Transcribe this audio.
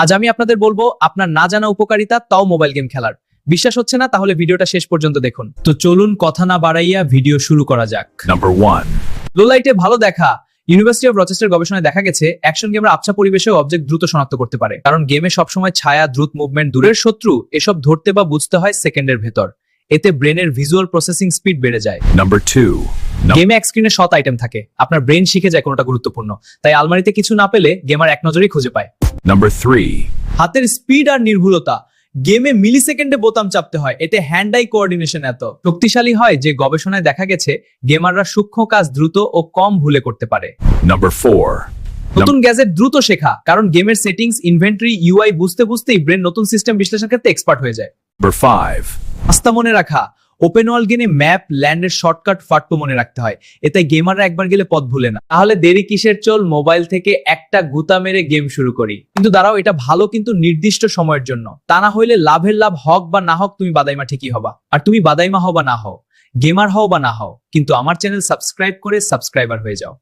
আজ আমি আপনাদের বলবো আপনার না জানা উপকারিতা তাও মোবাইল গেম খেলার। বিশ্বাস হচ্ছে না? তাহলে ভিডিওটা শেষ পর্যন্ত দেখুন। তো চলুন কথা না বাড়াইয়া ভিডিও শুরু করা যাক। Number 1. লো লাইটে ভালো দেখা। ইউনিভার্সিটি অফ রচেস্টার গবেষণায় দেখা গেছে অ্যাকশন গেমরা আবছা পরিবেশে অবজেক্ট দ্রুত শনাক্ত করতে পারে, কারণ গেমে সবসময় ছায়া, দ্রুত মুভমেন্ট, দূরের শত্রু এসব ধরতে বা বুঝতে হয় সেকেন্ডের ভেতর। এতে ব্রেনের ভিজুয়াল প্রসেসিং স্পিড বেড়ে যায়। Number 2. গেমে এক স্ক্রিনে 7 আইটেম থাকে, আপনার ব্রেন শিখে যায় কোনটা গুরুত্বপূর্ণ, তাই আলমারিতে কিছু না পেলে গেমার এক নজরেই খুঁজে পায়। Number 3. হাতের স্পিড আর নির্ভুলতা। গেমে মিলি সেকেন্ডে বোতাম চাপতে হয়, এতে হ্যান্ড আই কোঅর্ডিনেশন এত শক্তিশালী হয় যে গবেষণায় দেখা গেছে গেমাররা সূক্ষ্ম কাজ দ্রুত ও কম ভুলে করতে পারে। Number 4. নতুন গ্যাজেট দ্রুত শেখা, কারণ গেমের সেটিংস, ইনভেন্টরি, ইউআই বুঝতে বুঝতেই ব্রেন নতুন সিস্টেম বিশ্লেষণ করতে এক্সপার্ট হয়ে যায়। Number 5. আস্থা মনে রাখা। ওপেন ওয়ার্ল্ড গেমে ম্যাপ, ল্যান্ডের শর্টকাট ফাট্টো মনে রাখতে হয়, এতে গেমাররা একবার গেলে পথ ভুলে না। তাহলে দেরি কিসের, চল মোবাইল থেকে একটা গুতা মেরে গেম শুরু করি। কিন্তু দাঁড়াও, এটা ভালো কিন্তু নির্দিষ্ট সময়ের জন্য, তা না হইলে লাভের লাভ হক বা না হক তুমি বাদাইমা ঠিকই হবা। আর তুমি বাদাইমা হও বা না হও, গেমার হও বা না হও, কিন্তু আমার চ্যানেল সাবস্ক্রাইব করে সাবস্ক্রাইবার হয়ে যাও।